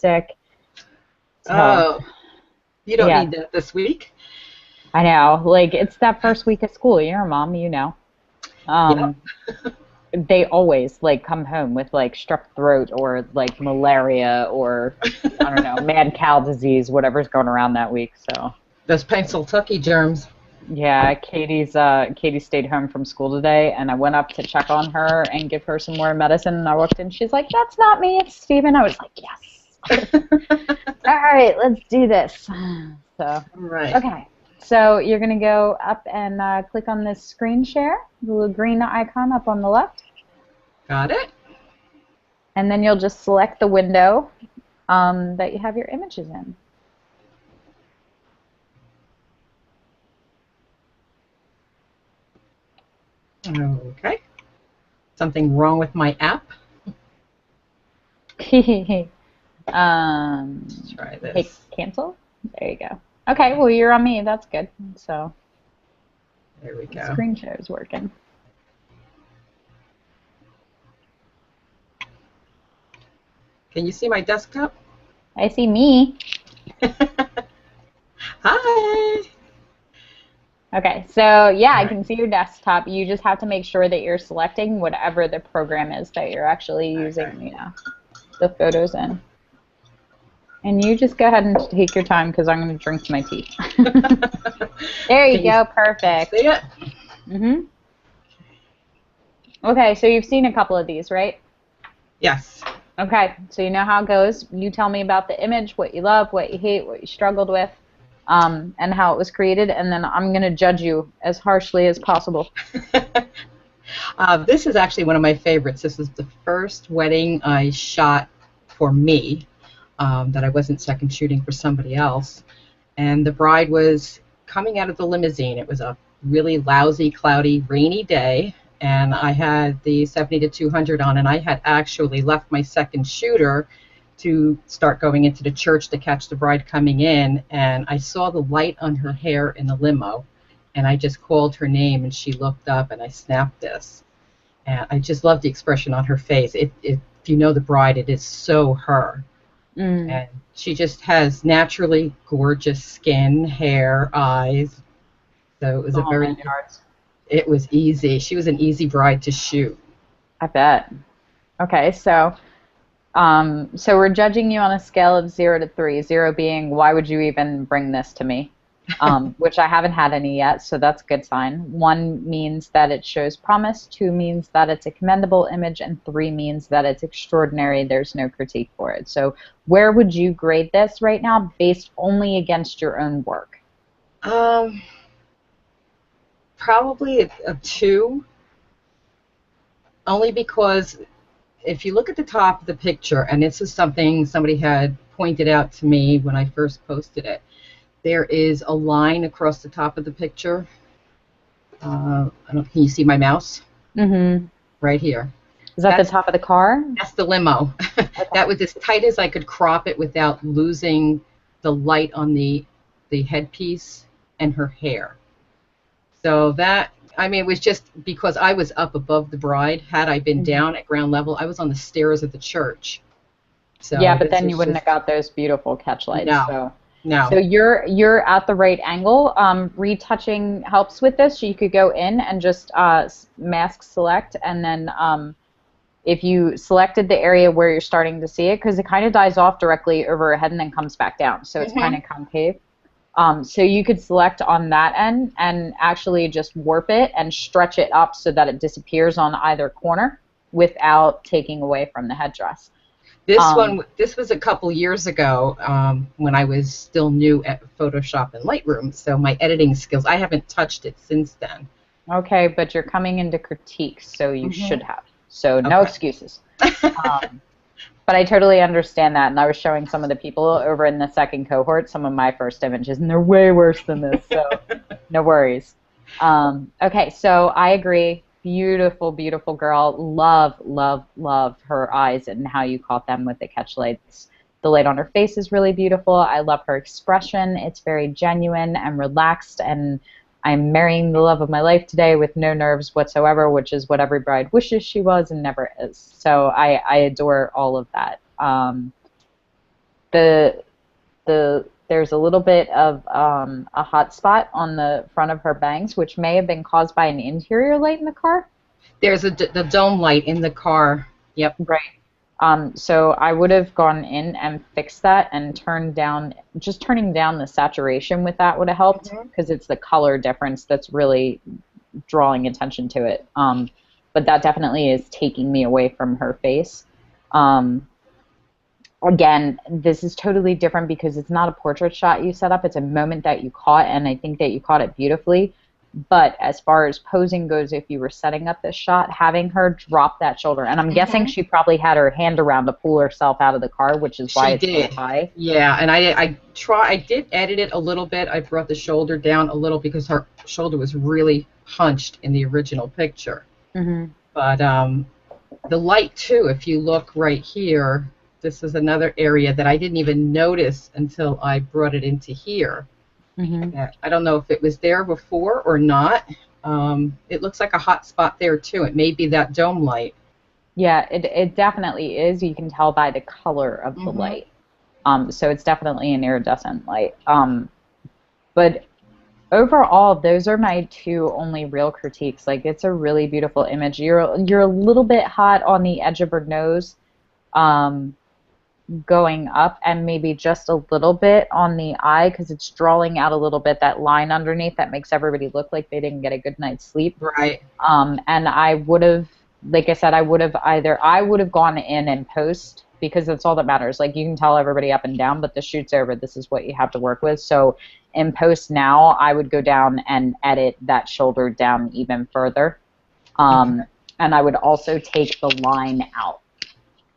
sick. So, Oh, you don't yeah, need that this week. I know. Like, it's that first week of school. You're a mom, you know. Yep. Um, they always like come home with like strep throat or like malaria or I don't know, mad cow disease, whatever's going around that week. So Those Pennsylvania germs. yeah, Katie stayed home from school today, and I went up to check on her and give her some more medicine. And I walked in, she's like, "That's not me, it's Steven." I was like, "Yes." All right, let's do this. So, Right. okay. So you're gonna go up and click on this screen share, the little green icon up on the left. Got it. And then you'll just select the window that you have your images in. Okay. Something wrong with my app? Let's try Hit this. cancel. There you go. Okay, well you're on me. That's good. So There we the go. screen share is working. Can you see my desktop? I see me. Hi. Okay, so yeah, All I right. can see your desktop. You just have to make sure that you're selecting whatever the program is that you're actually Okay. using, the photos in. And you just go ahead and take your time because I'm going to drink my tea. There you Can you go, perfect. see it? Mhm. Okay, so you've seen a couple of these, right? Yes. Okay, so you know how it goes. You tell me about the image, what you love, what you hate, what you struggled with, and how it was created, and then I'm going to judge you as harshly as possible. This is actually one of my favorites. This is the first wedding I shot for me, that I wasn't second shooting for somebody else. And the bride was coming out of the limousine. It was a really lousy, cloudy, rainy day, and I had the 70 to 200 on, and I had actually left my second shooter to start going into the church to catch the bride coming in, and I saw the light on her hair in the limo, and I just called her name, and she looked up, and I snapped this. And I just love the expression on her face. If you know the bride, it is so her. Mm. And she just has naturally gorgeous skin, hair, eyes. So it was Oh, man, yards. it was easy. She was an easy bride to shoot. I bet. Okay, so we're judging you on a scale of 0 to 3. 0 being, why would you even bring this to me? Which I haven't had any yet, so that's a good sign. 1 means that it shows promise. 2 means that it's a commendable image, and 3 means that it's extraordinary. There's no critique for it. So where would you grade this right now, based only against your own work? Um, Probably a 2, only because if you look at the top of the picture, and this is something somebody had pointed out to me when I first posted it, there is a line across the top of the picture. I don't, can you see my mouse? Mm-hmm. Right here. Is that the That's top of the car? that's the limo. That Okay. was as tight as I could crop it without losing the light on the headpiece and her hair. So that, I mean, it was just because I was up above the bride. Had I been Mhm. down at ground level, I was on the stairs of the church. Yeah, So but this then you was wouldn't have just got those beautiful catch lights. no, So no. you're at the right angle. Retouching helps with this. So you could go in and just mask select, and then if you selected the area where you're starting to see it, because it kind of dies off directly overhead and then comes back down, so it's kind Hmm. of concave. So you could select on that end and actually just warp it and stretch it up so that it disappears on either corner without taking away from the headdress. Um, This was a couple years ago, when I was still new at Photoshop and Lightroom. So my editing skills, I haven't touched it since then. okay, but you're coming into critique, so you Hmm. should have. So no Okay. excuses. Um, but I totally understand that, and I was showing some of the people over in the second cohort some of my first images, and they're way worse than this, so no worries. Okay, so I agree. Beautiful, beautiful girl. Love, love, love her eyes and how you caught them with the catch lights. The light on her face is really beautiful. I love her expression. It's very genuine and relaxed, and I'm marrying the love of my life today with no nerves whatsoever, which is what every bride wishes she was and never is. So I adore all of that. the there's a little bit of a hot spot on the front of her bangs, which may have been caused by an interior light in the car. There's the dome light in the car. Yep. Right. So I would have gone in and fixed that and just turning down the saturation with that would have helped because it's the color difference that's really drawing attention to it. But that definitely is taking me away from her face. Again, this is totally different because it's not a portrait shot you set up. It's a moment that you caught, and I think that you caught it beautifully. But as far as posing goes, if you were setting up this shot, having her drop that shoulder, and I'm guessing she probably had her hand around to pull herself out of the car, which is why it's so high. Yeah, and I did edit it a little bit. I brought the shoulder down a little because her shoulder was really hunched in the original picture. But the light too, if you look right here, this is another area that I didn't even notice until I brought it into here. I don't know if it was there before or not. It looks like a hot spot there too. It may be that dome light. Yeah, it definitely is. You can tell by the color of the light. So it's definitely an iridescent light. But overall, those are my two only real critiques. Like, it's a really beautiful image. You're a little bit hot on the edge of her nose. Going up, and maybe just a little bit on the eye because it's drawing out a little bit that line underneath that makes everybody look like they didn't get a good night's sleep. Right. And I would have, like I said, I would have gone in and post because that's all that matters. Like, you can tell everybody up and down, but the shoot's over. This is what you have to work with. So in post now, I would go down and edit that shoulder down even further. And I would also take the line out,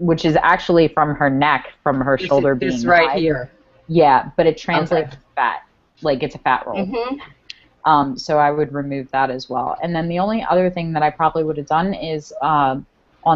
which is actually from her neck, from her shoulder being this right high. Here. Yeah, but it translates to fat, like it's a fat roll. So I would remove that as well. And then the only other thing that I probably would have done is on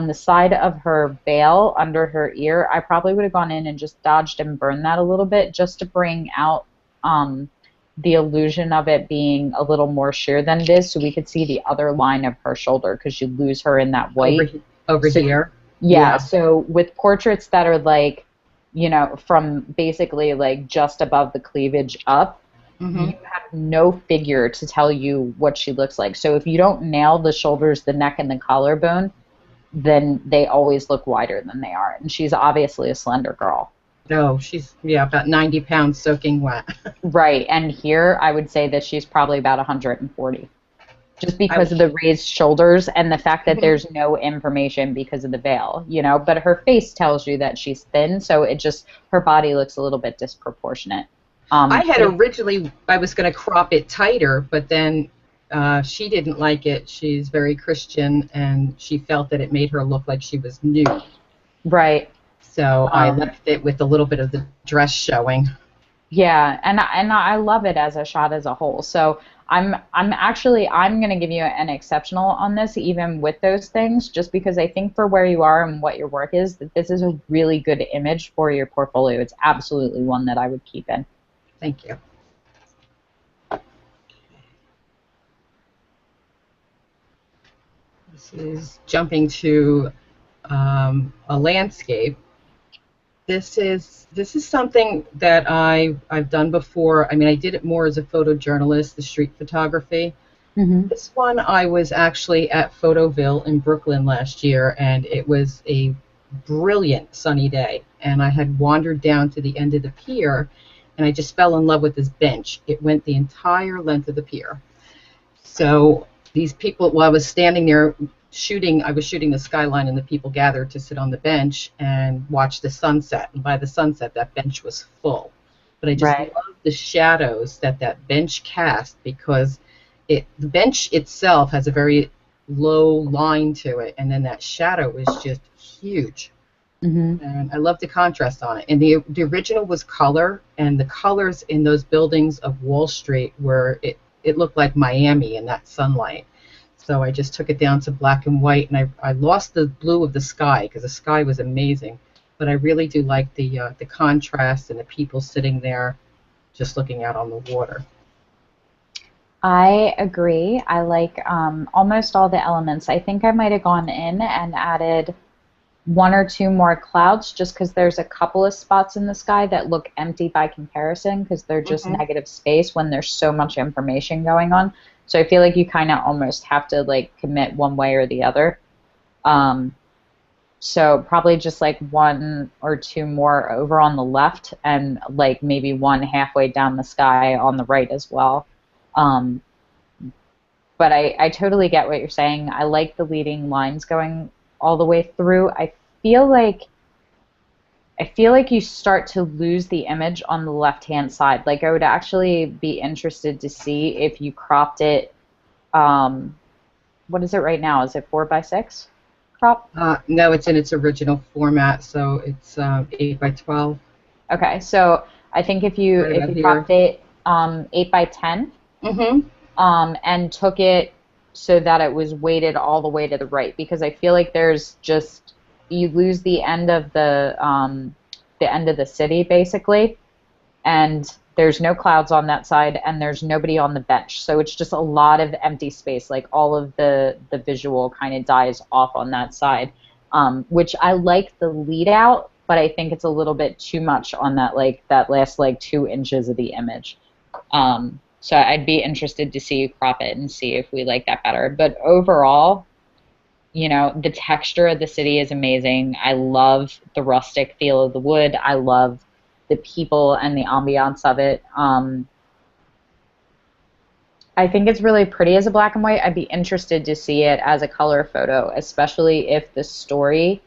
the side of her veil under her ear, I probably would have gone in and just dodged and burned that a little bit just to bring out the illusion of it being a little more sheer than it is, so we could see the other line of her shoulder because you lose her in that white. Over here. Yeah, so with portraits that are like, you know, from basically like just above the cleavage up, you have no figure to tell you what she looks like. So if you don't nail the shoulders, the neck, and the collarbone, then they always look wider than they are. And she's obviously a slender girl. Oh, she's, about 90 pounds soaking wet. Right, and here I would say that she's probably about 140. Just because of the raised shoulders and the fact that there's no information because of the veil, you know, but her face tells you that she's thin, so her body looks a little bit disproportionate. I had originally, I was going to crop it tighter, but then she didn't like it. She's very Christian, and she felt that it made her look like she was nude. Right. So I left it with a little bit of the dress showing. Yeah, and I love it as a shot as a whole. So I'm going to give you an exceptional on this, even with those things, just because I think for where you are and what your work is, that this is a really good image for your portfolio. It's absolutely one that I would keep in. Thank you. This is jumping to a landscape. This is something that I've done before. I mean, I did it more as a photojournalist, the street photography. This one, I was actually at Photoville in Brooklyn last year, and it was a brilliant sunny day. And I had wandered down to the end of the pier, and I just fell in love with this bench. It went the entire length of the pier. So these people, while I was standing there shooting, I was shooting the skyline, and the people gathered to sit on the bench and watch the sunset. And by the sunset, that bench was full. But I just love the shadows that bench cast, because the bench itself has a very low line to it, and then that shadow is just huge. And I love the contrast on it. And the original was color, and the colors in those buildings of Wall Street were, it looked like Miami in that sunlight. So I just took it down to black and white, and I lost the blue of the sky because the sky was amazing. But I really do like the contrast and the people sitting there just looking out on the water. I agree. I like almost all the elements. I think I might have gone in and added one or two more clouds, just because there's a couple of spots in the sky that look empty by comparison because they're just negative space when there's so much information going on. So I feel like you kind of almost have to like commit one way or the other. So probably just like one or two more over on the left and like maybe one halfway down the sky on the right as well. But I totally get what you're saying. I like the leading lines going all the way through. I feel like you start to lose the image on the left-hand side. Like I would actually be interested to see if you cropped it. What is it right now? Is it 4:6 crop? No, it's in its original format, so it's 8:12. Okay, so I think if you cropped it 8:10, and took it so that it was weighted all the way to the right, because I feel like there's just you lose the end of the city basically, and there's no clouds on that side and there's nobody on the bench, so it's just a lot of empty space. Like all of the visual kind of dies off on that side, which I like the lead out, but I think it's a little bit too much on that last 2 inches of the image. So I'd be interested to see you crop it and see if we like that better. But overall, you know, the texture of the city is amazing. I love the rustic feel of the wood. I love the people and the ambiance of it. I think it's really pretty as a black and white. I'd be interested to see it as a color photo, especially if the story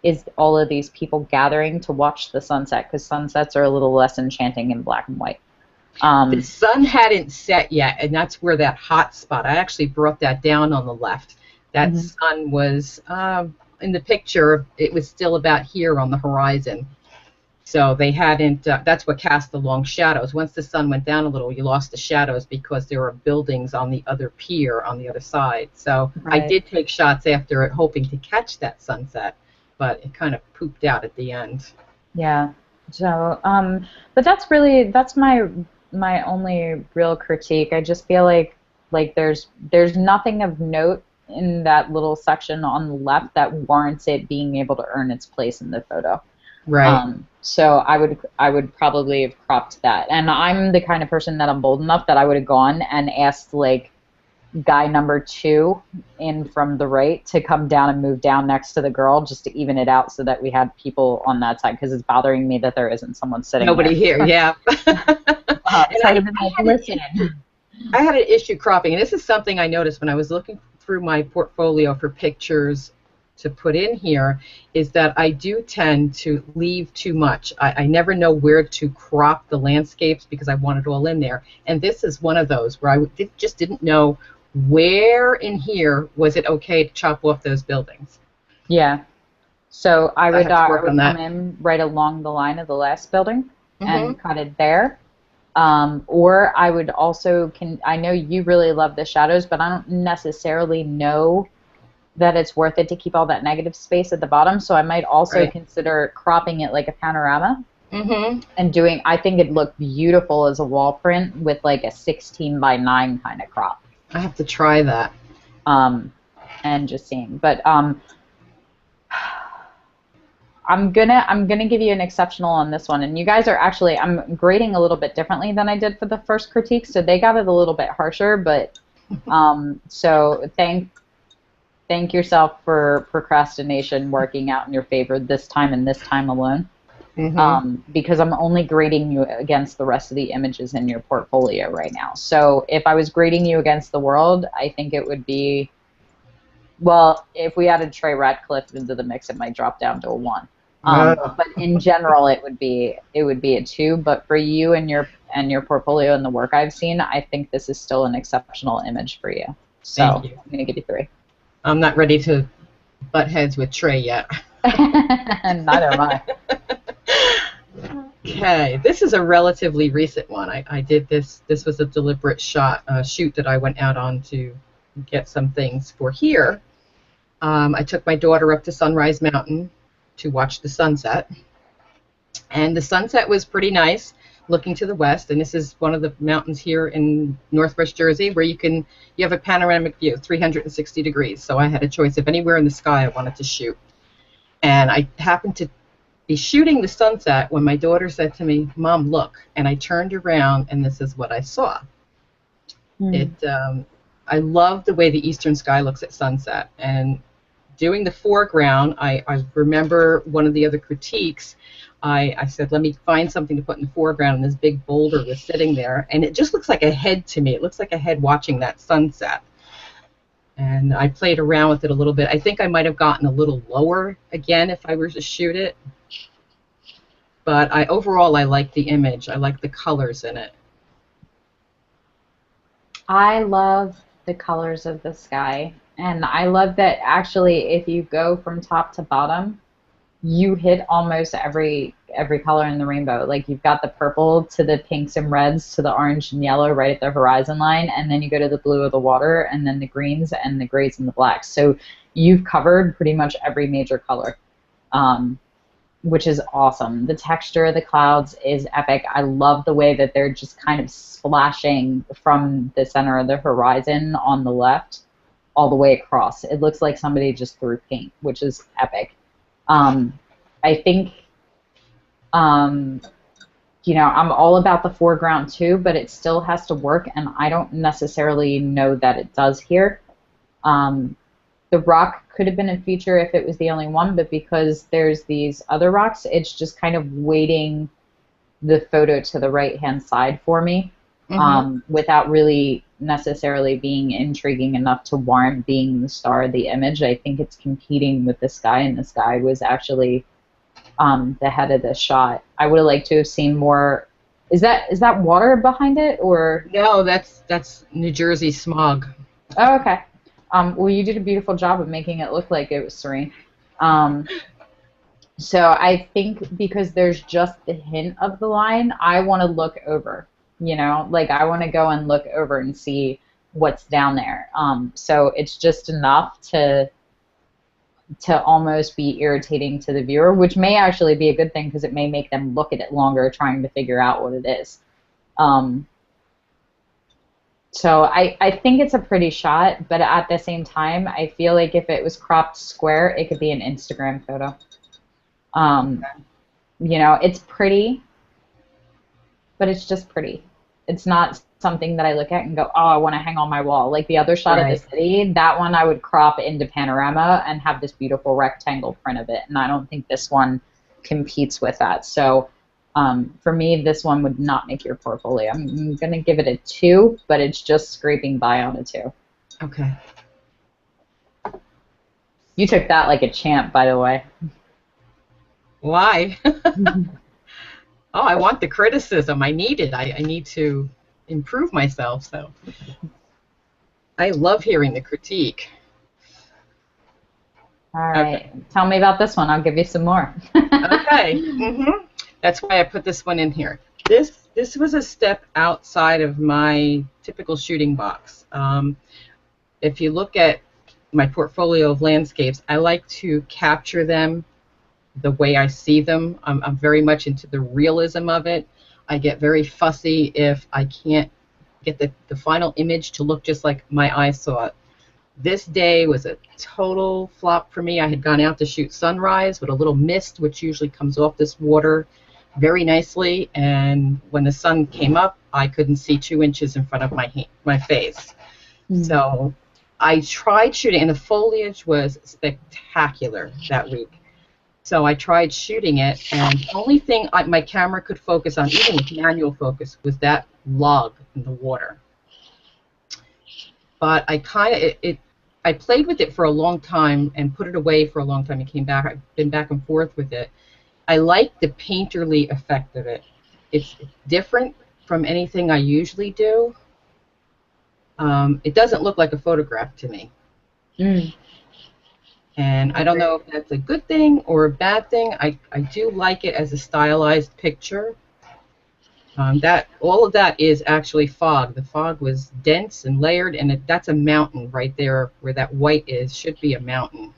is all of these people gathering to watch the sunset, because sunsets are a little less enchanting in black and white. The sun hadn't set yet, and that's where that hot spot, I actually brought that down on the left. That sun was, in the picture, it was still about here on the horizon. So they hadn't, that's what cast the long shadows. Once the sun went down a little, you lost the shadows because there were buildings on the other pier on the other side. So I did take shots after it, hoping to catch that sunset, but it kind of pooped out at the end. Yeah. So, but that's my only real critique. I just feel like there's nothing of note in that little section on the left that warrants it being able to earn its place in the photo. Right. So I would probably have cropped that. And I'm the kind of person that I'm bold enough that I would have gone and asked like guy number 2 in from the right to come down and move down next to the girl just to even it out so that we had people on that side, because it's bothering me that there isn't someone sitting Nobody here, yeah. I had an issue cropping, and this is something I noticed when I was looking through my portfolio for pictures to put in here, is that I do tend to leave too much. I never know where to crop the landscapes because I want it all in there. And this is one of those where I just didn't know where in here was it okay to chop off those buildings. Yeah. So I would come in right along the line of the last building and cut it there. Or I would also, I know you really love the shadows, but I don't necessarily know that it's worth it to keep all that negative space at the bottom. So I might also consider cropping it like a panorama. And I think it'd look beautiful as a wall print with like a 16:9 kind of crop. I have to try that. And just seeing, but I'm gonna give you an exceptional on this one, and you guys are actually, I'm grading a little bit differently than I did for the first critique, so they got it a little bit harsher, but so thank yourself for procrastination working out in your favor this time and this time alone. Because I'm only grading you against the rest of the images in your portfolio right now. So if I was grading you against the world, I think it would be, well, if we added Trey Ratcliffe into the mix, it might drop down to a 1. But in general, it would be a 2. But for you and your portfolio and the work I've seen, I think this is still an exceptional image for you. So I'm gonna give you 3. I'm not ready to butt heads with Trey yet. Neither am I. Okay, this is a relatively recent one. I did this. This was a deliberate shoot that I went out on to get some things for here. I took my daughter up to Sunrise Mountain to watch the sunset, and the sunset was pretty nice, looking to the west. And this is one of the mountains here in Northwest Jersey where you have a panoramic view, 360 degrees. So I had a choice of anywhere in the sky I wanted to shoot. And I happened to be shooting the sunset when my daughter said to me, "Mom, look." And I turned around, and this is what I saw. Mm. I love the way the eastern sky looks at sunset. And doing the foreground, I remember one of the other critiques. I said, let me find something to put in the foreground, and this big boulder was sitting there, and it just looks like a head to me. It looks like a head watching that sunset. And I played around with it a little bit. I think I might have gotten a little lower again if I were to shoot it. But overall, I like the image. I like the colors in it. I love the colors of the sky, and I love that actually if you go from top to bottom, you hit almost every color in the rainbow. Like you've got the purple to the pinks and reds to the orange and yellow right at the horizon line, and then you go to the blue of the water, and then the greens and the grays and the blacks. So you've covered pretty much every major color, which is awesome. The texture of the clouds is epic. I love the way that they're just kind of splashing from the center of the horizon on the left all the way across. It looks like somebody just threw paint, which is epic. I think, you know, I'm all about the foreground too, but it still has to work, and I don't necessarily know that it does here. The rock could have been a feature if it was the only one, but because there's these other rocks, it's just kind of weighting the photo to the right-hand side for me, without really necessarily being intriguing enough to warrant being the star of the image. I think it's competing with the sky, and the sky was actually the head of the shot. I would have liked to have seen more. Is that water behind it, or? No, that's New Jersey smog. Oh, okay. Well, you did a beautiful job of making it look like it was serene. So I think because there's just the hint of the line, I want to look over. You know, like I want to go and look over and see what's down there. So it's just enough to almost be irritating to the viewer, which may actually be a good thing because it may make them look at it longer trying to figure out what it is. So I think it's a pretty shot, but at the same time, I feel like if it was cropped square, it could be an Instagram photo. You know, it's pretty, but it's just pretty. It's not something that I look at and go, oh, I want to hang on my wall. Like the other shot of the city, that one I would crop into panorama and have this beautiful rectangle print of it, and I don't think this one competes with that. So for me, this one would not make your portfolio. I'm going to give it a 2, but it's just scraping by on a 2. Okay. You took that like a champ, by the way. Why? Oh, I want the criticism. I need it. I need to improve myself. So I love hearing the critique. All right. Okay. Tell me about this one. I'll give you some more. Okay. That's why I put this one in here. This was a step outside of my typical shooting box. If you look at my portfolio of landscapes, I like to capture them the way I see them. I'm very much into the realism of it. I get very fussy if I can't get the final image to look just like my eyes saw it. This day was a total flop for me. I had gone out to shoot sunrise with a little mist, which usually comes off this water very nicely, and when the sun came up, I couldn't see 2 inches in front of my face. So I tried shooting, and the foliage was spectacular that week. So I tried shooting it, and the only thing my camera could focus on, even with manual focus, was that log in the water. But I I played with it for a long time and put it away for a long time and came back. I've been back and forth with it. I like the painterly effect of it. It's different from anything I usually do. It doesn't look like a photograph to me. And I don't know if that's a good thing or a bad thing. I do like it as a stylized picture. All of that is actually fog. The fog was dense and layered, and that's a mountain right there where that white is. Should be a mountain.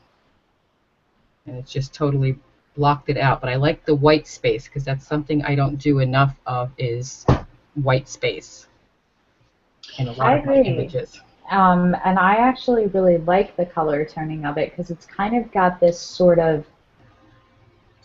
And it's just totally blocked it out. But I like the white space because that's something I don't do enough of, is white space in a lot of my images. And I actually really like the color toning of it because it's kind of got this sort of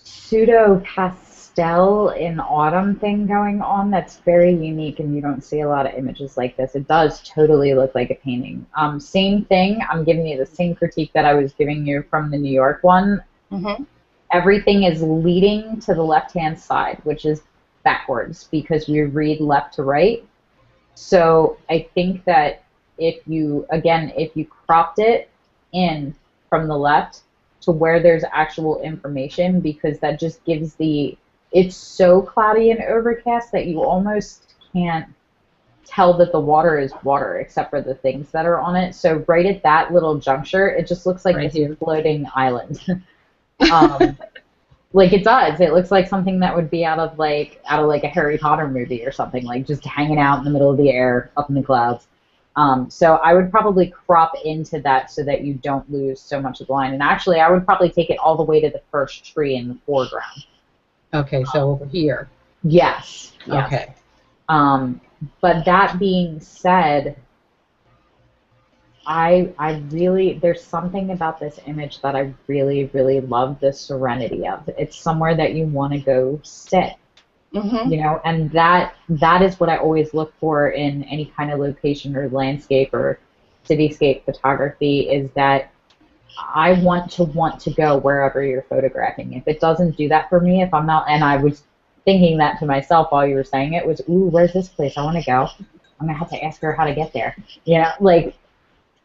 pseudo pastel in autumn thing going on that's very unique, and you don't see a lot of images like this. It does totally look like a painting. Same thing, I'm giving you the same critique that I was giving you from the New York one. Mm-hmm. Everything is leading to the left-hand side, which is backwards because we read left to right. So I think that if you cropped it in from the left to where there's actual information, because that just gives it's so cloudy and overcast that you almost can't tell that the water is water except for the things that are on it. So right at that little juncture, it just looks like Right this here. floating island. um, like it does. It looks like something that would be out of like a Harry Potter movie or something, like just hanging out in the middle of the air, up in the clouds. So I would probably crop into that so that you don't lose so much of the line. And actually, I would probably take it all the way to the first tree in the foreground. Okay, so over here. Yes. Yes. Okay. But that being said, I really, there's something about this image that I really, really love the serenity of. It's somewhere that you want to go sit, Mm-hmm. and that is what I always look for in any kind of location or landscape or cityscape photography, is that I want to go wherever you're photographing. If it doesn't do that for me, if I'm not, and I was thinking that to myself while you were saying it, was, ooh, where's this place? I want to go. I'm gonna have to ask her how to get there. Like,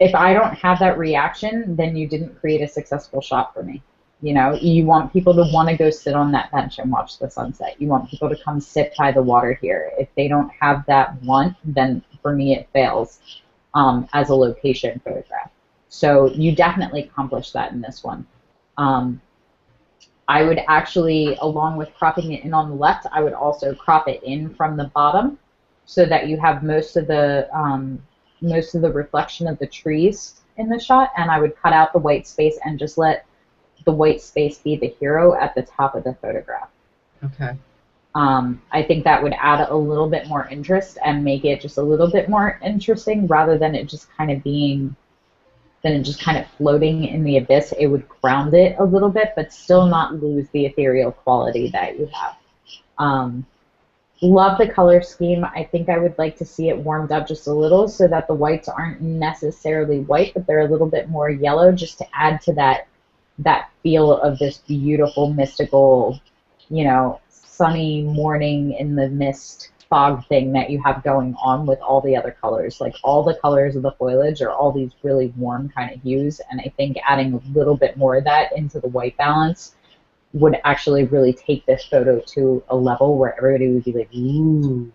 if I don't have that reaction, then you didn't create a successful shot for me. You want people to want to go sit on that bench and watch the sunset. You want people to come sit by the water here. If they don't have that want, then for me it fails as a location photograph. So you definitely accomplished that in this one. I would actually, along with cropping it in on the left, I would also crop it in from the bottom so that you have most of the reflection of the trees in the shot, and I would cut out the white space and just let the white space be the hero at the top of the photograph. Okay. I think that would add a little bit more interest and make it just a little bit more interesting, rather than it just kind of floating in the abyss. It would ground it a little bit, but still not lose the ethereal quality that you have. Love the color scheme. I think I would like to see it warmed up just a little so that the whites aren't necessarily white, but they're a little bit more yellow, just to add to that feel of this beautiful, mystical, sunny morning in the mist fog thing that you have going on with all the other colors. Like, all the colors of the foliage are all these really warm kind of hues, and I think adding a little bit more of that into the white balance would actually really take this photo to a level where everybody would be like, ooh.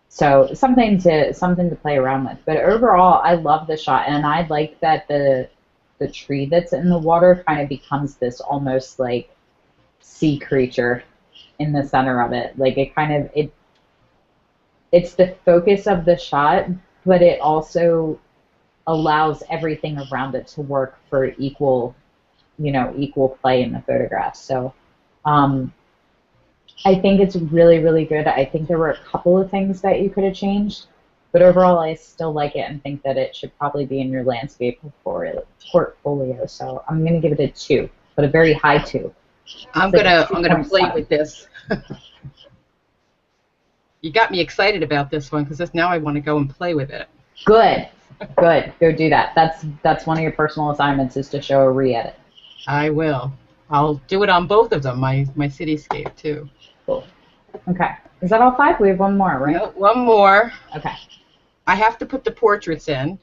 So something to play around with. But overall, I love the shot, and I like that the tree that's in the water kind of becomes this almost like sea creature in the center of it. Like, it's the focus of the shot, but it also allows everything around it to work for equal play in the photograph. So I think it's really, really good. I think there were a couple of things that you could have changed, but overall I still like it and think that it should probably be in your landscape portfolio. So I'm going to give it a 2, but a very high 2. I'm gonna play with this. You got me excited about this one, because now I want to go and play with it. Good. Go do that. That's one of your personal assignments, is to show a re-edit. I will. I'll do it on both of them, my cityscape too. Cool. Okay. Is that all 5? We have one more, right? No, one more. Okay. I have to put the portraits in,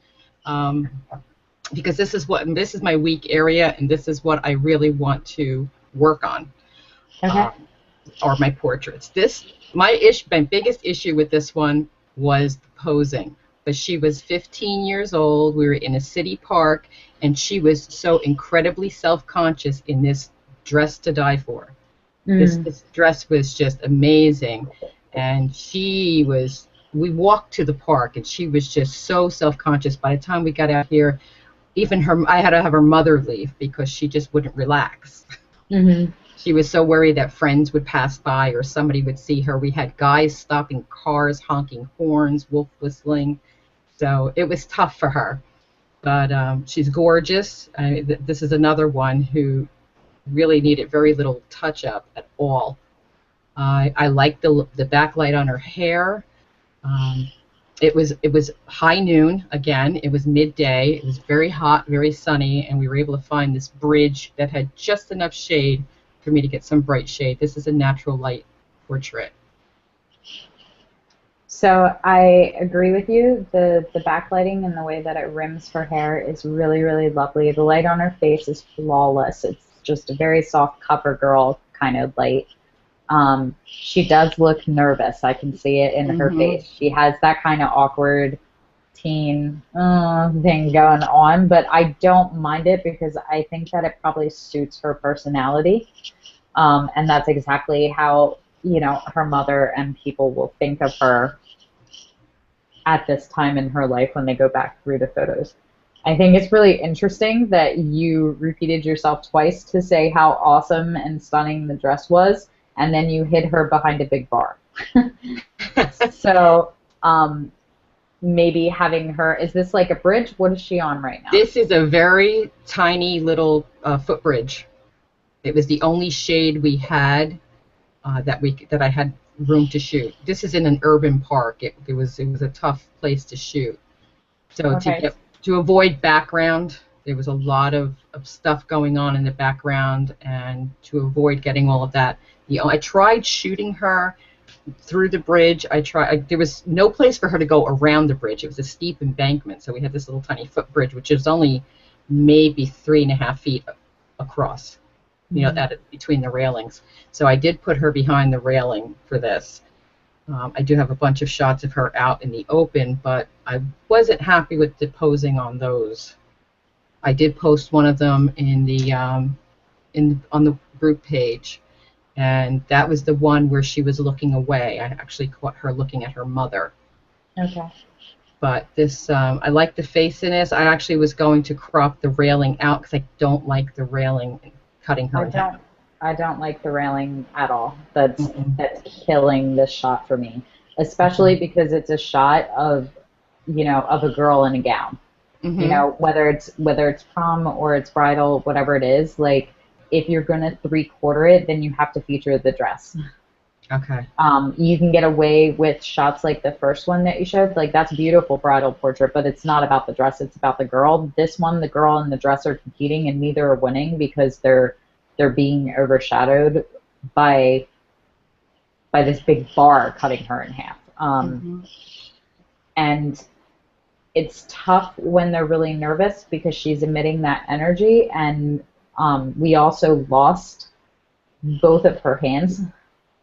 because this is my weak area, and this is what I really want to work on. Okay. Are my portraits. My biggest issue with this one was the posing. But she was 15 years old. We were in a city park, and she was so incredibly self-conscious in this dress to die for. This dress was just amazing, and we walked to the park, and she was just so self-conscious. By the time we got out here, I had to have her mother leave because she just wouldn't relax. Mm-hmm. She was so worried that friends would pass by or somebody would see her. We had guys stopping cars, honking horns, wolf whistling. So it was tough for her. But she's gorgeous. This is another one who really needed very little touch up at all. I liked the backlight on her hair. Um, it was high noon again. It was midday. It was very hot, very sunny, and we were able to find this bridge that had just enough shade for me to get some bright shade. This is a natural light portrait. So I agree with you. The backlighting and the way that it rims her hair is really, really lovely. The light on her face is flawless. It's just a very soft cover girl kind of light. She does look nervous. I can see it in her Mm-hmm. face. She has that kind of awkward teen thing going on, but I don't mind it because I think that it probably suits her personality. And that's exactly how, her mother and people will think of her at this time in her life when they go back through the photos. I think it's really interesting that you repeated yourself twice to say how awesome and stunning the dress was, and then you hid her behind a big bar. So maybe having her, is this like a bridge? What is she on right now? This is a very tiny little footbridge. It was the only shade we had that I had room to shoot. This is in an urban park. It was a tough place to shoot. So Okay. to avoid background, there was a lot of stuff going on in the background, and to avoid getting all of that, I tried shooting her through the bridge. There was no place for her to go around the bridge. It was a steep embankment, so we had this little tiny footbridge, which is only maybe 3.5 feet across, Mhm. between the railings. So I did put her behind the railing for this. I do have a bunch of shots of her out in the open, but I wasn't happy with the posing on those. I did post one of them on the group page, and that was the one where she was looking away. I actually caught her looking at her mother. Okay. But this, I like the face in this. I actually was going to crop the railing out because I don't like the railing cutting her I in half. don't I don't like the railing at all. That's Mm-mm. that's killing this shot for me. Okay. Especially because it's a shot of a girl in a gown. Mm-hmm. Whether it's prom or it's bridal, whatever it is, like if you're gonna three-quarter it, then you have to feature the dress. Okay. You can get away with shots like the first one that you showed, like that's a beautiful bridal portrait, but it's not about the dress, it's about the girl. This one, the girl and the dress are competing, and neither are winning because they're being overshadowed by by this big bar cutting her in half. Mm-hmm. And it's tough when they're really nervous because she's emitting that energy, and we also lost both of her hands.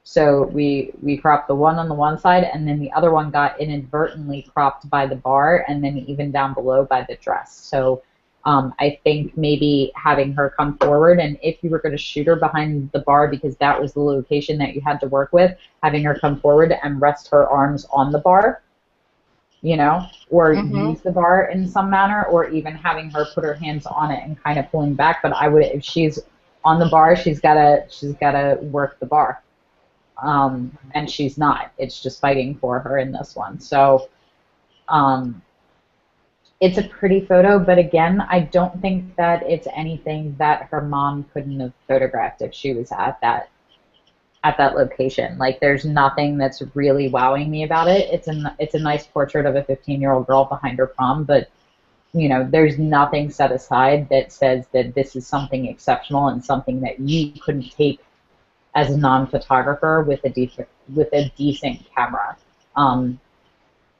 So we cropped the one on the one side, and then the other one got inadvertently cropped by the bar, and then even down below by the dress. So I think maybe having her come forward, and if you were going to shoot her behind the bar because that was the location that you had to work with, having her come forward and rest her arms on the bar, or Mm-hmm. use the bar in some manner, or even having her put her hands on it and kind of pulling back. But I would, if she's on the bar, she's gotta work the bar, and she's not. It's just fighting for her in this one. So um, it's a pretty photo, but again, I don't think that it's anything that her mom couldn't have photographed if she was at that location. Like there's nothing that's really wowing me about it. It's a nice portrait of a 15-year-old girl behind her prom, but there's nothing set aside that says that this is something exceptional and something that you couldn't take as a non-photographer with a decent camera. Um,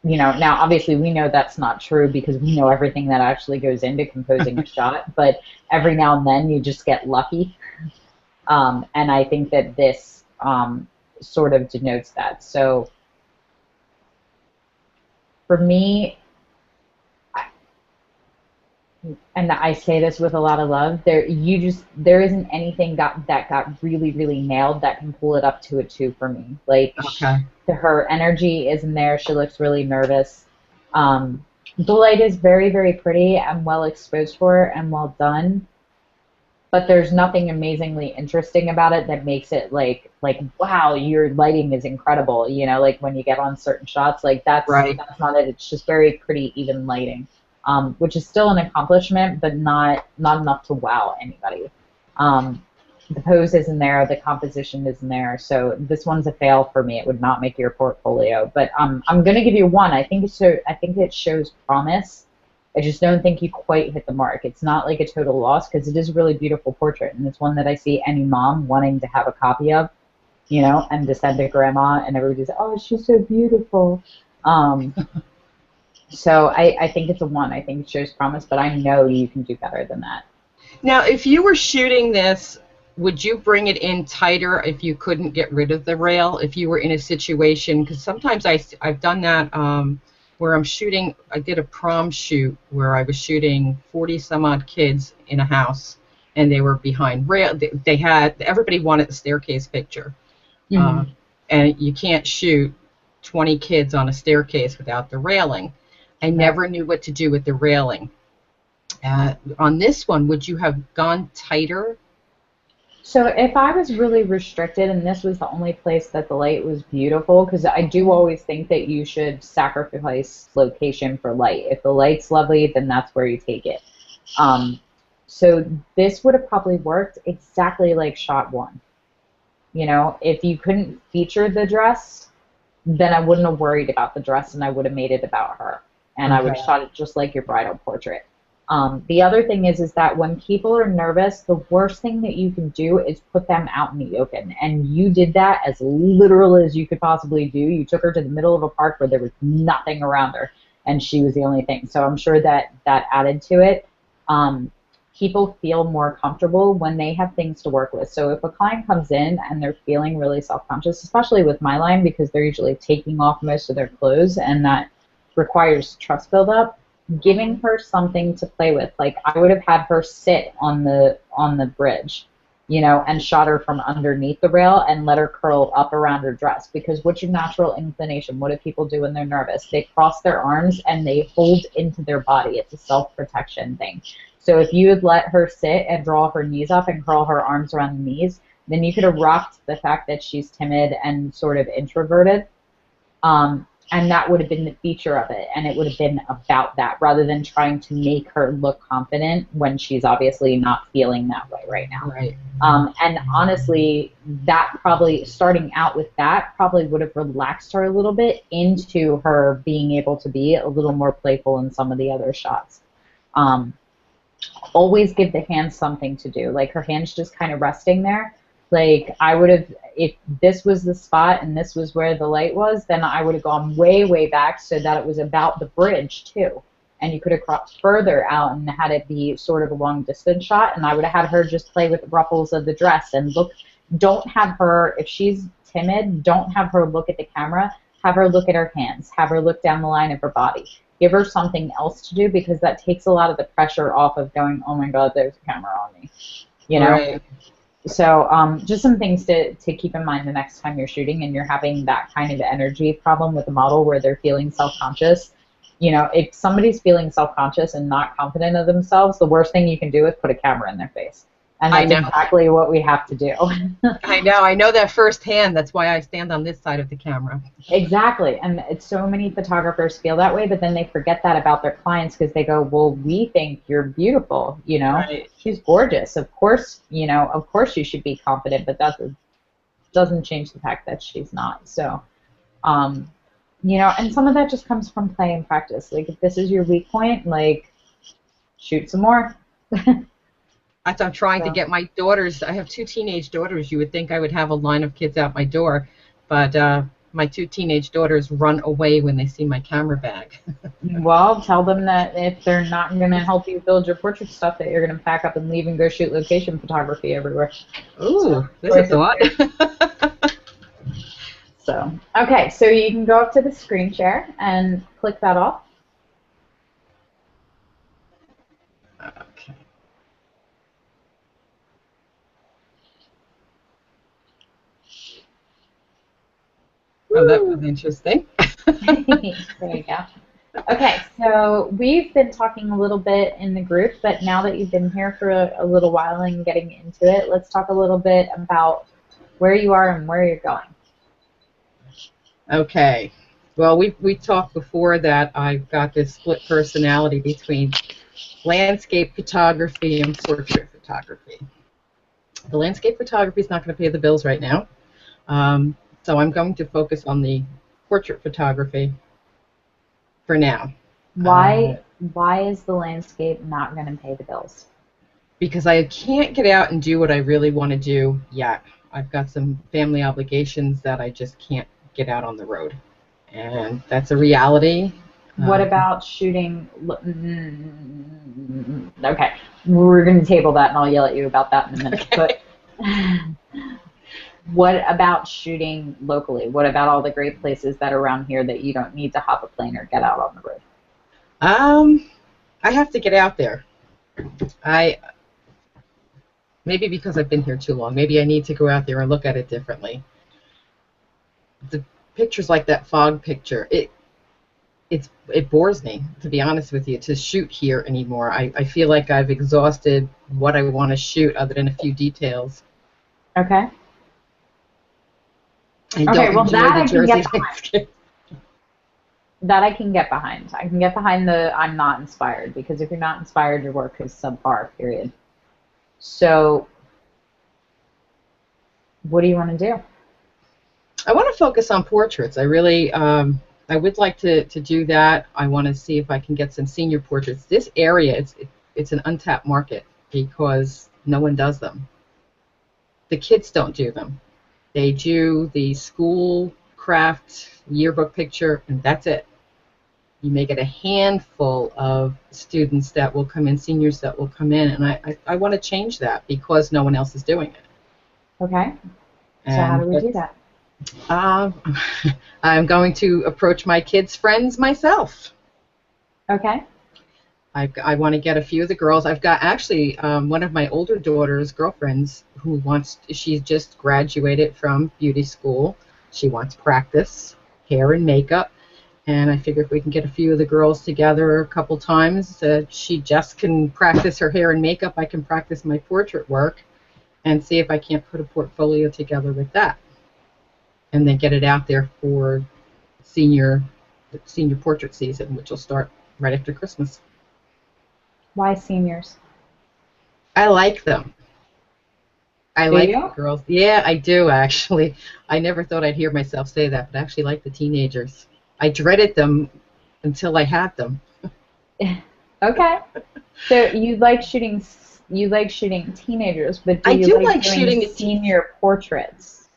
now obviously we know that's not true because we know everything that actually goes into composing a shot, but every now and then you just get lucky. And I think that this sort of denotes that. So for me, and I say this with a lot of love, there isn't anything that got really really nailed that can pull it up to a two for me. Like Okay. her energy isn't there. She looks really nervous. Um, the light is very very pretty and well exposed for her and well done, but there's nothing amazingly interesting about it that makes it like wow, your lighting is incredible. Like when you get on certain shots, like that's Right. that's not it. It's just very pretty even lighting, which is still an accomplishment, but not enough to wow anybody. Um, the pose isn't there, the composition isn't there. So this one's a fail for me. It would not make your portfolio. But I'm going to give you one. I think it shows promise. I just don't think you quite hit the mark. It's not like a total loss because it is a really beautiful portrait, and it's one that I see any mom wanting to have a copy of, you know, and to send to grandma, and everybody's, oh, she's so beautiful. So I think it's a one. I think it shows promise, but I know you can do better than that. Now, if you were shooting this, would you bring it in tighter if you couldn't get rid of the rail? If you were in a situation, because sometimes I've done that where I'm shooting, I did a prom shoot where I was shooting 40 some odd kids in a house, and they were behind rail. They had, everybody wanted the staircase picture. Mm-hmm. And you can't shoot 20 kids on a staircase without the railing. I never knew what to do with the railing. On this one, would you have gone tighter? So if I was really restricted and this was the only place that the light was beautiful, because I do always think that you should sacrifice location for light. If the light's lovely, then that's where you take it. So this would have probably worked exactly like shot one. You know, if you couldn't feature the dress, then I wouldn't have worried about the dress and I would have made it about her. And I would have shot it just like your bridal portrait. The other thing is that when people are nervous, the worst thing that you can do is put them out in the open. And you did that as literal as you could possibly do. You took her to the middle of a park where there was nothing around her, and she was the only thing. So I'm sure that added to it. People feel more comfortable when they have things to work with. So if a client comes in and they're feeling really self-conscious, especially with my line because they're usually taking off most of their clothes and that requires trust buildup, giving her something to play with. Like I would have had her sit on the bridge, you know, and shot her from underneath the rail and let her curl up around her dress. Because what's your natural inclination? What do people do when they're nervous? They cross their arms and they hold into their body. It's a self-protection thing. So if you would let her sit and draw her knees up and curl her arms around the knees, then you could have rocked the fact that she's timid and sort of introverted. And that would have been the feature of it, and it would have been about that rather than trying to make her look confident when she's obviously not feeling that way right now. Right. And honestly, that probably, starting out with that, probably would have relaxed her a little bit into her being able to be a little more playful in some of the other shots. Always give the hands something to do. Like her hands just kind of resting there. Like I would have, if this was the spot and this was where the light was, then I would have gone way, way back so that it was about the bridge too. And you could have cropped further out and had it be sort of a long distance shot, and I would have had her just play with the ruffles of the dress and look. Don't have her, if she's timid, don't have her look at the camera. Have her look at her hands. Have her look down the line of her body. Give her something else to do because that takes a lot of the pressure off of going, oh my God, there's a camera on me. You know? Right. So just some things to keep in mind the next time you're shooting and you're having that kind of energy problem with a model where they're feeling self-conscious. You know, if somebody's feeling self-conscious and not confident of themselves, the worst thing you can do is put a camera in their face. And that's exactly what we have to do. I know that firsthand. That's why I stand on this side of the camera. Exactly. And it's so many photographers feel that way, but then they forget that about their clients because they go, well, we think you're beautiful, you know. Right. She's gorgeous. Of course, you know, of course you should be confident, but that doesn't change the fact that she's not. So, you know, and some of that just comes from play and practice. Like if this is your weak point, like shoot some more. I'm trying to get my daughters. I have 2 teenage daughters. You would think I would have a line of kids out my door, but my 2 teenage daughters run away when they see my camera bag. Well, tell them that if they're not going to help you build your portrait stuff, that you're going to pack up and leave and go shoot location photography everywhere. Ooh, there's a thought. So, okay, so you can go up to the screen share and click that off. Okay. Oh, that was interesting. There you go. Okay, so we've been talking a little bit in the group, but now that you've been here for a little while and getting into it, let's talk a little bit about where you are and where you're going. Okay. Well, we talked before that I've got this split personality between landscape photography and portrait photography. The landscape photography is not going to pay the bills right now. So I'm going to focus on the portrait photography for now. Why is the landscape not going to pay the bills? Because I can't get out and do what I really want to do yet. I've got some family obligations that I just can't get out on the road. And that's a reality. What about shooting? Okay, we're going to table that, and I'll yell at you about that in a minute. Okay. But what about shooting locally? What about all the great places that are around here that you don't need to hop a plane or get out on the road? I have to get out there. Maybe because I've been here too long. Maybe I need to go out there and look at it differently. The pictures like that fog picture, it bores me, to be honest with you, to shoot here anymore. I feel like I've exhausted what I want to shoot other than a few details. Okay. Okay, well, that I can get behind. That I can get behind. I can get behind the I'm not inspired, because if you're not inspired, your work is subpar, period. So what do you want to do? I want to focus on portraits. I really, I would like to do that. I want to see if I can get some senior portraits. This area, it's an untapped market because no one does them. The kids don't do them. They do the school craft yearbook picture, and that's it. You may get a handful of students that will come in, seniors that will come in, and I want to change that because no one else is doing it. Okay. So how do we do that? I'm going to approach my kids' friends myself. Okay. I want to get a few of the girls. I've got actually one of my older daughter's girlfriends who she's just graduated from beauty school. She wants practice, hair and makeup. And I figure if we can get a few of the girls together a couple times, she just can practice her hair and makeup, I can practice my portrait work, and see if I can't put a portfolio together with that. And then get it out there for senior portrait season, which will start right after Christmas. Why seniors? I like them. I like the girls. Yeah, I do, actually. I never thought I'd hear myself say that, but I actually like the teenagers. I dreaded them until I had them. Okay. So you like shooting teenagers, but do I you like doing shooting senior portraits?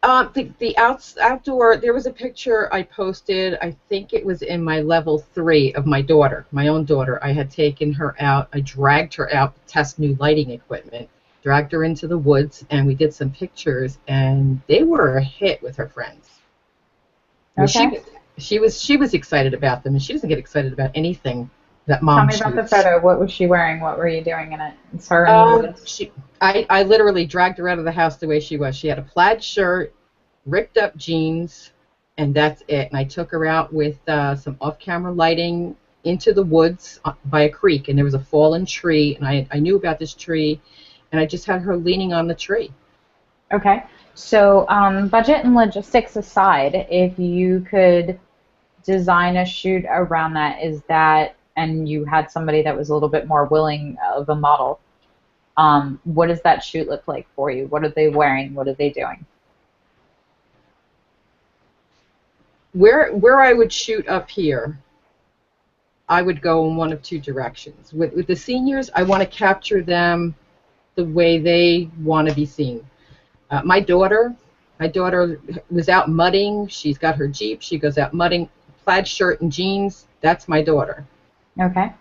The outdoor, there was a picture I posted, I think it was in my level 3 of my daughter, my own daughter. I had taken her out, I dragged her out to test new lighting equipment, dragged her into the woods, and we did some pictures, and they were a hit with her friends. Okay. She was excited about them, and she doesn't get excited about anything that mom shoots. Tell me about the photo. What was she wearing? What were you doing in it? It's her in the woods. I literally dragged her out of the house the way she was. She had a plaid shirt, ripped up jeans, and that's it. And I took her out with some off-camera lighting into the woods by a creek, and there was a fallen tree, and I knew about this tree, and I just had her leaning on the tree. Okay. So budget and logistics aside, if you could design a shoot around that, and you had somebody that was a little bit more willing of a model, what does that shoot look like for you? What are they wearing? What are they doing? Where I would shoot up here, I would go in one of two directions. With the seniors, I want to capture them the way they want to be seen. My daughter was out mudding. She's got her Jeep. She goes out mudding, plaid shirt and jeans. That's my daughter. Okay.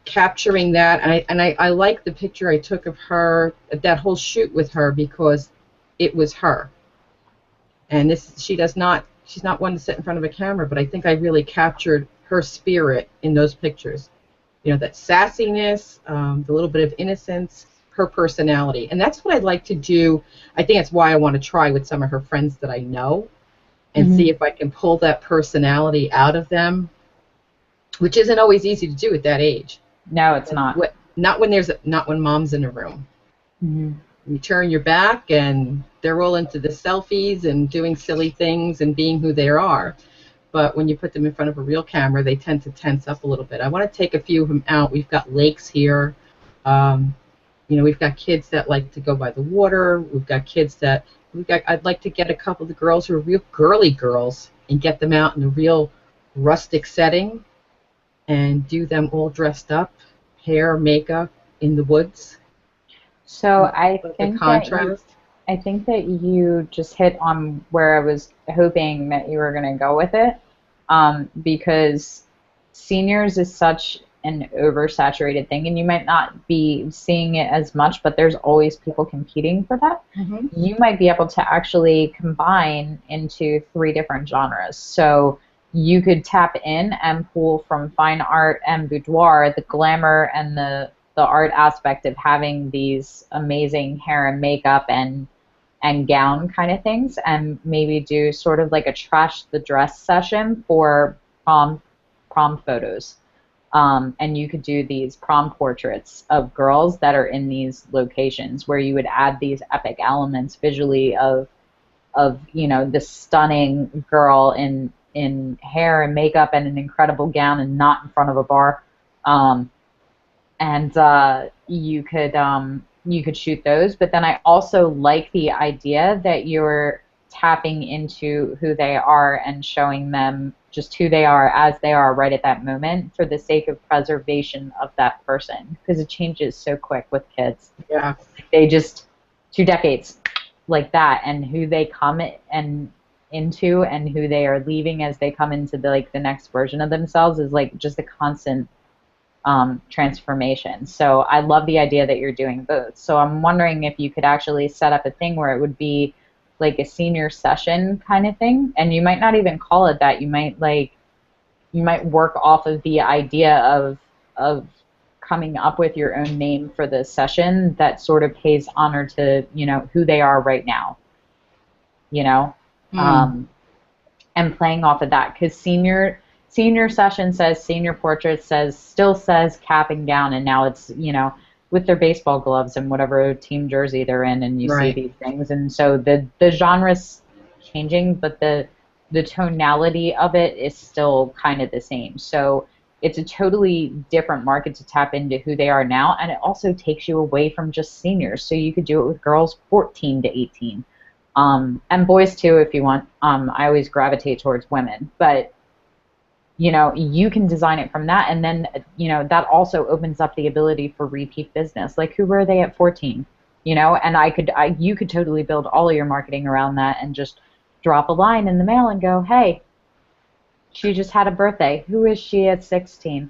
Capturing that, and I like the picture I took of her, that whole shoot with her, because it was her. And she's not one to sit in front of a camera, but I think I really captured her spirit in those pictures. You know, that sassiness, the little bit of innocence, her personality. And that's what I'd like to do. I think that's why I want to try with some of her friends that I know and see if I can pull that personality out of them, which isn't always easy to do at that age. No, it's not. Not when mom's in a room. You turn your back and they're all into the selfies and doing silly things and being who they are. But when you put them in front of a real camera, they tend to tense up a little bit. I want to take a few of them out. We've got lakes here. We've got kids that like to go by the water. We've got kids that I'd like to get a couple of the girls who are real girly girls and get them out in a real rustic setting and do them all dressed up, hair, makeup, in the woods. So The contrast. I think that you just hit on where I was hoping that you were going to go with it, because seniors is such an oversaturated thing, and you might not be seeing it as much, but there's always people competing for that. Hmm. You might be able to actually combine into three different genres. So you could tap in and pull from fine art and boudoir the glamour and the art aspect of having these amazing hair and makeup and gown kind of things, and maybe do sort of like a trash the dress session for prom photos. And you could do these prom portraits of girls that are in these locations where you would add these epic elements visually of this stunning girl in hair and makeup and an incredible gown and not in front of a bar. And you could shoot those. But then I also like the idea that you're tapping into who they are and showing them just who they are as they are right at that moment for the sake of preservation of that person, because it changes so quick with kids. Yeah. They just 2 decades like that, and who they come and into and who they are leaving as they come into the next version of themselves is like just a constant transformation. So I love the idea that you're doing both. So I'm wondering if you could actually set up a thing where it would be like a senior session kind of thing, and you might not even call it that. You might work off of the idea of coming up with your own name for the session that sort of pays honor to who they are right now. You know, Mm. and playing off of that, because senior session says senior portrait still says cap and gown, and now it's with their baseball gloves and whatever team jersey they're in, and you see Right. these things, and so the genre's changing, but the tonality of it is still kind of the same. So it's a totally different market to tap into who they are now, and it also takes you away from just seniors. So you could do it with girls 14 to 18, and boys too if you want. I always gravitate towards women, but you can design it from that, and then that also opens up the ability for repeat business. Like, who were they at 14? And you could totally build all of your marketing around that and just drop a line in the mail and go, hey, she just had a birthday. Who is she at 16?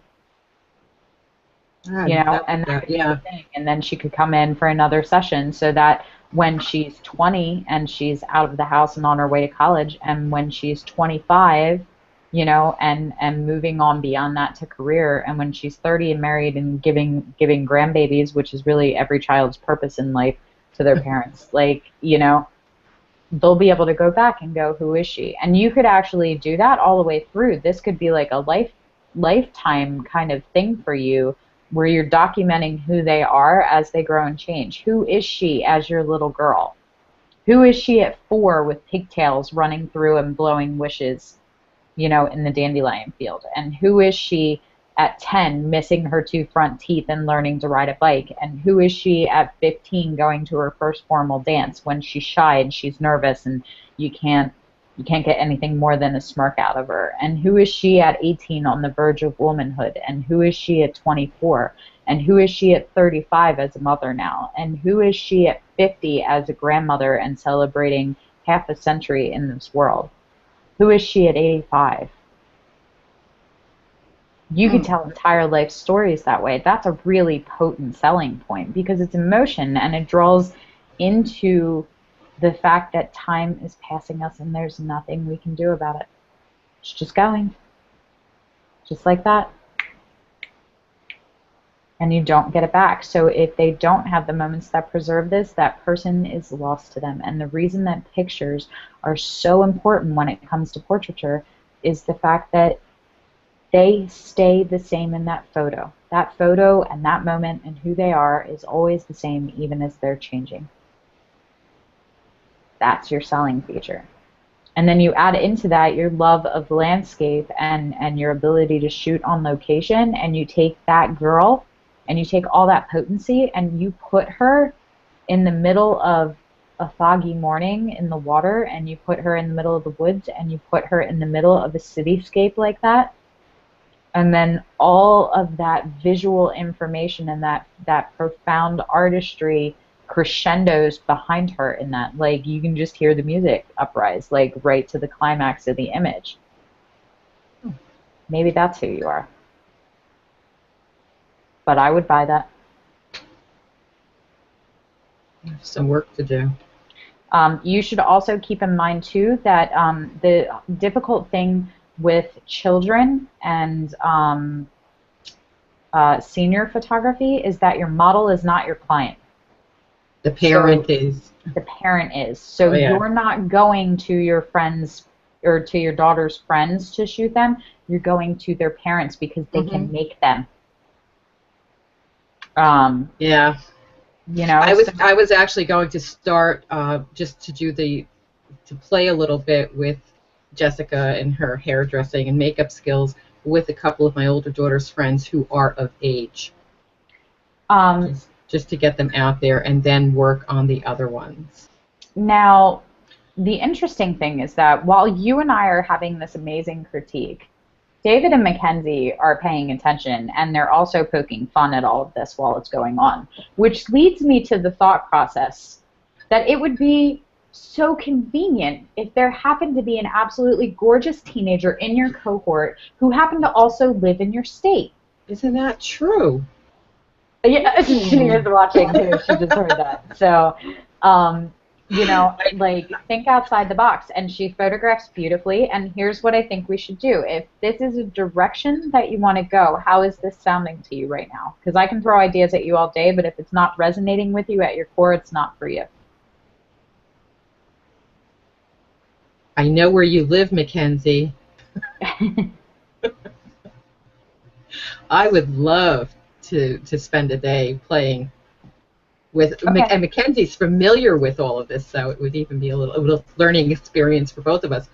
Ah, And that could be the yeah. thing. And then she could come in for another session, so that when she's 20 and she's out of the house and on her way to college, and when she's 25, and moving on beyond that to career, and when she's 30 and married and giving grandbabies, which is really every child's purpose in life, to their parents, they'll be able to go back and go, who is she? And you could actually do that all the way through. This could be like a lifetime kind of thing for you, where you're documenting who they are as they grow and change. Who is she as your little girl? Who is she at 4 with pigtails running through and blowing wishes, in the dandelion field? And who is she at 10 missing her 2 front teeth and learning to ride a bike? And who is she at 15 going to her first formal dance when she's shy and she's nervous and you can't get anything more than a smirk out of her? And who is she at 18 on the verge of womanhood? And who is she at 24? And who is she at 35 as a mother now? And who is she at 50 as a grandmother and celebrating half a century in this world? Who is she at 85? You could Mm. tell entire life stories that way. That's a really potent selling point, because it's emotion and it draws into the fact that time is passing us and there's nothing we can do about it. It's just going, just like that. And you don't get it back. So if they don't have the moments that preserve this, that person is lost to them. And the reason that pictures are so important when it comes to portraiture is the fact that they stay the same in that photo. That photo and that moment and who they are is always the same, even as they're changing. That's your selling feature. And then you add into that your love of landscape and your ability to shoot on location, and you take that girl and you take all that potency and you put her in the middle of a foggy morning in the water, and you put her in the middle of the woods, and you put her in the middle of a cityscape like that, and then all of that visual information and that profound artistry crescendos behind her in that, like, you can just hear the music uprise, like, right to the climax of the image. Maybe that's who you are. But I would buy that. I have some work to do. You should also keep in mind, too, that the difficult thing with children and senior photography is that your model is not your client. The parent is. The parent is. So yeah. You're not going to your friends or to your daughter's friends to shoot them. You're going to their parents because they can make them. Yeah. You know, I was actually going to start just to play a little bit with Jessica and her hairdressing and makeup skills with a couple of my older daughter's friends who are of age. Just to get them out there and then work on the other ones. Now, the interesting thing is that while you and I are having this amazing critique, David and Mackenzie are paying attention, and they're also poking fun at all of this while it's going on, which leads me to the thought process that it would be so convenient if there happened to be an absolutely gorgeous teenager in your cohort who happened to also live in your state. Isn't that true? Yeah, she is watching too. She just heard that. So, you know, like, think outside the box. And she photographs beautifully. And here's what I think we should do. If this is a direction that you want to go, how is this sounding to you right now? Because I can throw ideas at you all day, but if it's not resonating with you at your core, it's not for you. I know where you live, Mackenzie. I would love to spend a day playing with, and Mackenzie's familiar with all of this, so it would even be a little learning experience for both of us.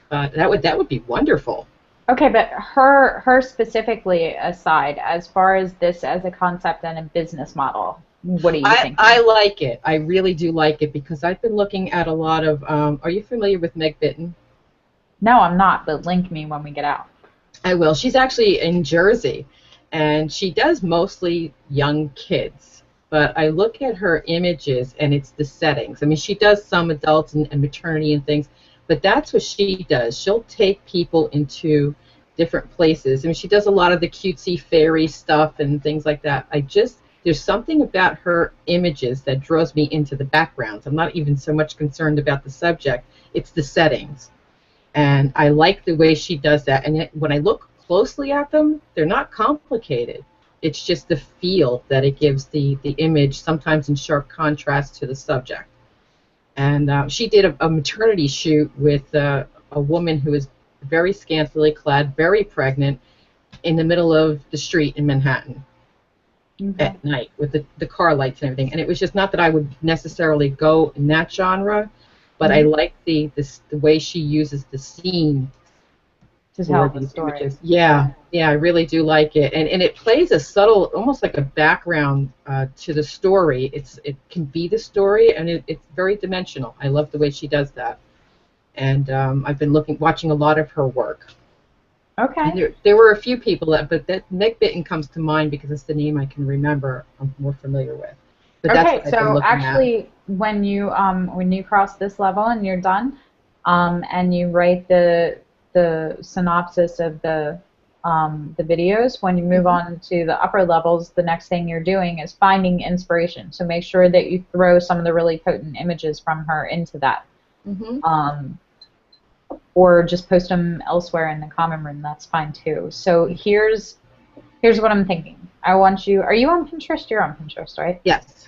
That would be wonderful. Okay, but her specifically aside, as far as this as a concept and a business model, what do you think? I like it. I really do like it because I've been looking at a lot of. Are you familiar with Meg Bitten? No, I'm not. But link me when we get out. I will. She's actually in Jersey, and she does mostly young kids. But I look at her images, and it's the settings. I mean, she does some adults and maternity and things, but that's what she does. She'll take people into different places. I mean, she does a lot of the cutesy fairy stuff and things like that. There's something about her images that draws me into the backgrounds. I'm not even so much concerned about the subject. It's the settings. And I like the way she does that. And yet, when I look closely at them, they're not complicated. It's just the feel that it gives the image, sometimes in sharp contrast to the subject. And she did a maternity shoot with a woman who is very scantily clad, very pregnant, in the middle of the street in Manhattan at night with the car lights and everything. And it was just not that I would necessarily go in that genre, but I like the way she uses the scene to tell the story. Images. Yeah, I really do like it. And it plays a subtle, almost like a background to the story. It can be the story, and it's very dimensional. I love the way she does that. And I've been watching a lot of her work. Okay. And there were a few people but that Meg Bitten comes to mind because it's the name I can remember. I'm more familiar with. But okay, so actually, when you cross this level and you're done, and you write the synopsis of the videos, when you move on to the upper levels, the next thing you're doing is finding inspiration. So make sure that you throw some of the really potent images from her into that. Or just post them elsewhere in the common room. That's fine too. So here's what I'm thinking. I want you. Are you on Pinterest? You're on Pinterest, right? Yes.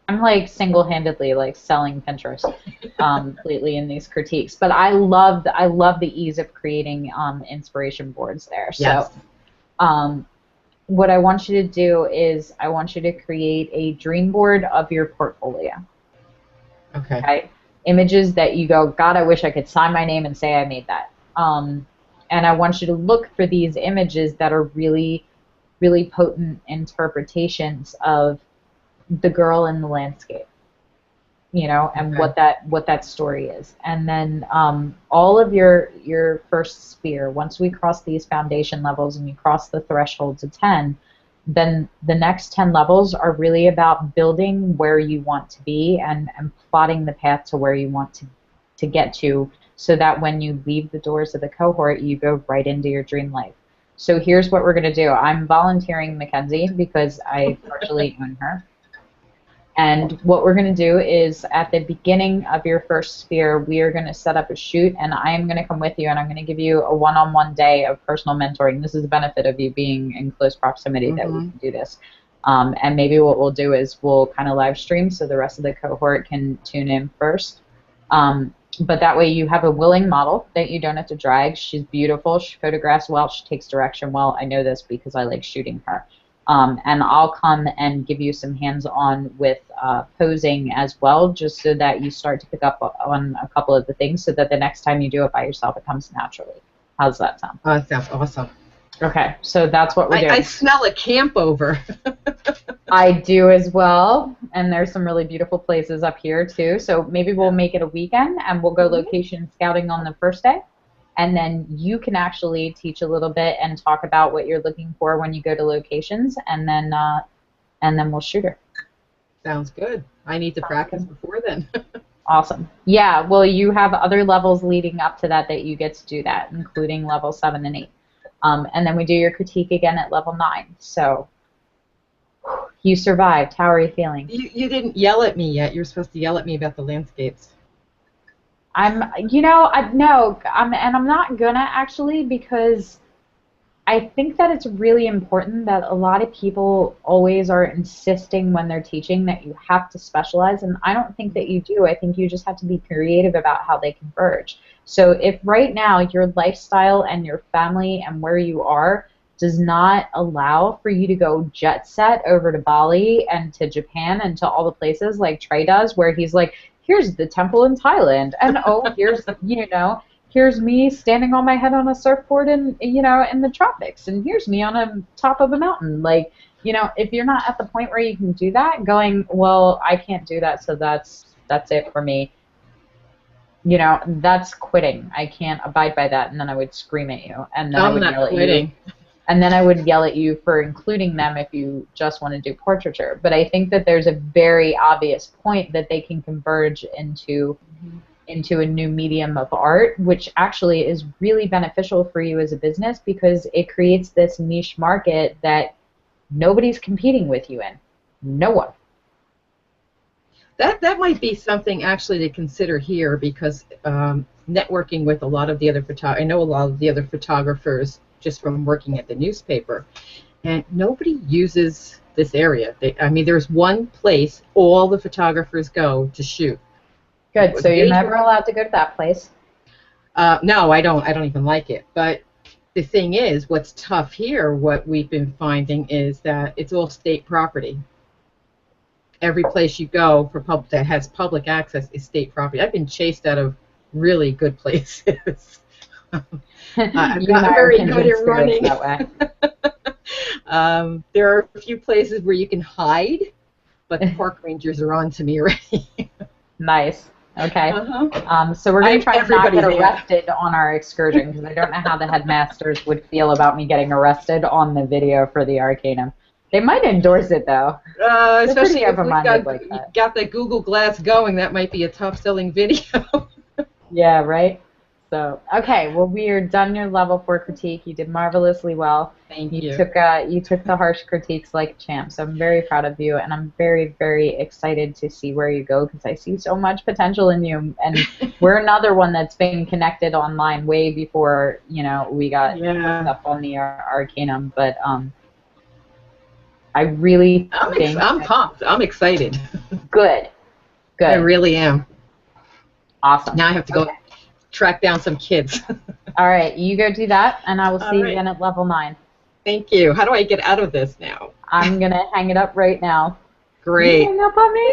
I'm like single-handedly like selling Pinterest completely in these critiques, but I love the ease of creating inspiration boards there. Yes. So what I want you to do is I want you to create a dream board of your portfolio. Okay. Images that you go, God, I wish I could sign my name and say I made that. And I want you to look for these images that are really really potent interpretations of the girl in the landscape, you know, and Okay. what that story is. And then all of your first sphere, once we cross these foundation levels and you cross the threshold to 10, then the next 10 levels are really about building where you want to be and plotting the path to where you want to get to, so that when you leave the doors of the cohort, you go right into your dream life. So here's what we're going to do. I'm volunteering Mackenzie because I partially own her. And what we're going to do is at the beginning of your first sphere, we are going to set up a shoot, and I am going to come with you, and I'm going to give you a one-on-one day of personal mentoring. This is the benefit of you being in close proximity, that we can do this. And maybe what we'll do is we'll kind of live stream so the rest of the cohort can tune in first. But that way you have a willing model that you don't have to drag. She's beautiful. She photographs well. She takes direction well. I know this because I like shooting her. And I'll come and give you some hands-on with posing as well, just so that you start to pick up on a couple of the things, so that the next time you do it by yourself, it comes naturally. How's that sound? That sounds awesome. Okay, so that's what we're doing. I smell a camp over. I do as well, and there's some really beautiful places up here too. So maybe we'll make it a weekend, and we'll go location scouting on the first day. And then you can actually teach a little bit and talk about what you're looking for when you go to locations, and then we'll shoot her. Sounds good. I need to practice before then. Awesome. Yeah, well, you have other levels leading up to that you get to do that, including level 7 and 8. And then we do your critique again at level 9. So you survived. How are you feeling? You didn't yell at me yet. You're supposed to yell at me about the landscapes. I'm not gonna actually, because I think that it's really important that a lot of people always are insisting when they're teaching that you have to specialize, and I don't think that you do. I think you just have to be creative about how they converge. So if right now your lifestyle and your family and where you are does not allow for you to go jet set over to Bali and to Japan and to all the places like Trey does, where he's like, here's the temple in Thailand, and oh, here's, you know, here's me standing on my head on a surfboard in, you know, in the tropics, and here's me on a top of a mountain. Like, you know, if you're not at the point where you can do that, going, well, I can't do that, so that's it for me. You know, that's quitting. I can't abide by that, and then I would scream at you, and then I would yell at you. And then I would yell at you for including them if you just want to do portraiture. But I think that there's a very obvious point that they can converge into a new medium of art, which actually is really beneficial for you as a business, because it creates this niche market that nobody's competing with you in. No one. That might be something actually to consider here, because networking with a lot of the other I know a lot of the other photographers just from working at the newspaper, and nobody uses this area. I mean, there's one place all the photographers go to shoot. Good. So you're never allowed to go to that place. No, I don't even like it. But the thing is, what's tough here, what we've been finding, is that it's all state property. Every place you go for that has public access is state property. I've been chased out of really good places. I've gotten very good at running. There are a few places where you can hide, but the park rangers are on to me already. Nice. Okay. So we're going to try to not get arrested on our excursion, because I don't know how the headmasters would feel about me getting arrested on the video for the Arcanum. They might endorse it, though. Especially if you got the Google Glass going, that might be a top-selling video. Yeah, right? So, okay, well, we are done your level 4 critique. You did marvelously well. Thank you. You took the harsh critiques like a champ, so I'm very proud of you, and I'm very, very excited to see where you go, because I see so much potential in you, and we're another one that's been connected online way before, you know, we got stuff on the Arcanum, but I really think... I'm pumped. I'm excited. Good. I really am. Awesome. Now I have to go track down some kids. All right, you go do that, and I will see you again at level 9. Thank you. How do I get out of this now? I'm going to hang it up right now. Great. You hang up on me?